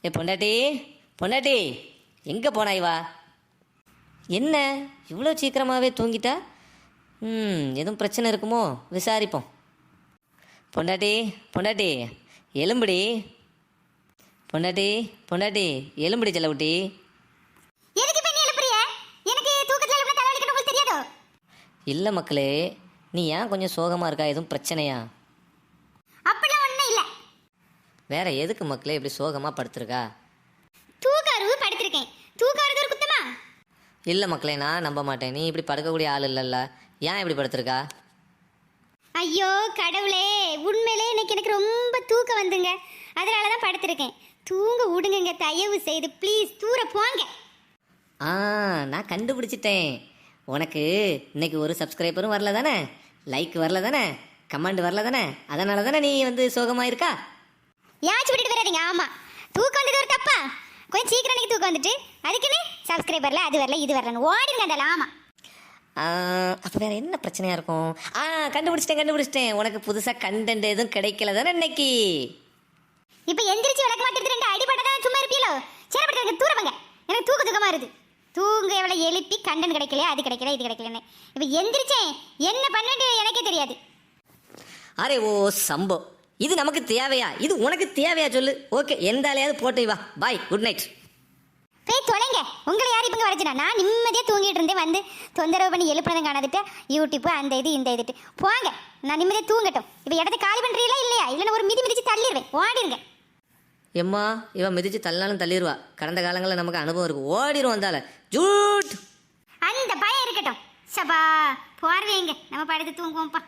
ஏ பொண்டாட்டி, பொண்டாட்டி, எங்கே போனா இவா? என்ன இவ்வளோ சீக்கிரமாகவே தூங்கிட்டா? எதுவும் பிரச்சனை இருக்குமோ, விசாரிப்போம். பொண்டாட்டி, பொண்டாட்டி, எலும்புடி. பொண்டாட்டி, பொண்டாட்டி, எலும்புடி செல்லவுட்டி. இல்லை மக்களே, நீ ஏன் கொஞ்சம் சோகமாக இருக்கா? எதுவும் பிரச்சனையா? அப்படிலாம் ஒன்றும் இல்லை. வேற எதுக்கு மக்களே இப்படி சோகமாக படுத்திருக்கா? தூக்காரு படுத்திருக்கேன். தூக்காரது ஒரு குத்தமா? இல்லை மக்களே, நான் நம்ப மாட்டேன். நீ இப்படி படுக்கக்கூடிய ஆள் இல்லைல்ல, ஏன் இப்படி படுத்திருக்கா? ஐயோ கடவுளே, உண்மையிலே இன்னைக்கு எனக்கு ரொம்ப தூக்கம் வந்துங்க. அதனால தான் படுத்திருக்கேன். தூங்க விடுங்க தயவு செய்து, ப்ளீஸ். தூர போங்க. நான் கண்டுபிடிச்சிட்டேன். உனக்கு இன்னைக்கு ஒரு சப்ஸ்கிரைபரும் வரல தானே, லைக் வரல தானே, கமெண்ட் வரல தானே, அதனால தானே நீ வந்து சோகமாக இருக்கா? யாச்சும் விட்டுட்டு வராதீங்க. ஆமாம், தூக்கம் வந்தது ஒரு தப்பா? கொஞ்சம் சீக்கிரம் எனக்கு தூக்கம் வந்துட்டு அதுக்குன்னு சப்ஸ்கிரைபர்ல அது வரல இது வரலன்னு ஓடிடுங்க அந்த. ஆமாம், அப்போ வேற என்ன பிரச்சனையாக இருக்கும்? கண்டுபிடிச்சிட்டேன். உனக்கு புதுசாக கண்டென்ட் எதுவும் கிடைக்கல தானே இன்னைக்கு? இப்போ எந்திரிச்சு விளக்க மாட்டேங்குது. ரெண்டு அடிப்பட்டதான் சும்மா இருப்பீங்களோ? சேரப்பட்டு தூரவங்க. எனக்கு தூக்கமாக இருக்குது. தூங்க எவ்வளோ எழுப்பி கண்டன் கிடைக்கலையா, அது கிடைக்கல இது கிடைக்கலன்னு. இப்போ எந்திரிச்சேன், என்ன பண்ணிட்டு எனக்கே தெரியாது. அரே ஓ சம்போ, இது நமக்கு தேவையா? இது உனக்கு தேவையா சொல்லு. ஓகே, எந்த ஆளையாவது போட்டு வா. பாய், குட் நைட். போய் தொலைங்க. உங்களை யார் இப்போ வரைச்சினா? நான் நிம்மதியாக தூங்கிட்டு இருந்தேன். வந்து தொந்தரவு பண்ணி எழுப்பினதும் காணாதுட்டு யூடியூப்பு அந்த இது இந்த இதுட்டு போங்க. நான் நிம்மதியாக தூங்கட்டும். இப்போ இடத்த காலி பண்ணுறீங்களா இல்லையா? இல்லைன்னா ஒரு மிதிச்சு தள்ளிடுவேன். ஓடிடுங்க. எம்மா, இவன் மிதிச்சு தள்ளினாலும் தள்ளிடுவா. கடந்த காலங்களில் நமக்கு அனுபவம் இருக்கு. ஓடிடும் வந்தால ஜூட். அந்த பயம் இருக்கட்டும். சபா போர்வைங்க, நம்ம படுத்து தூங்குவோம்ப்பா.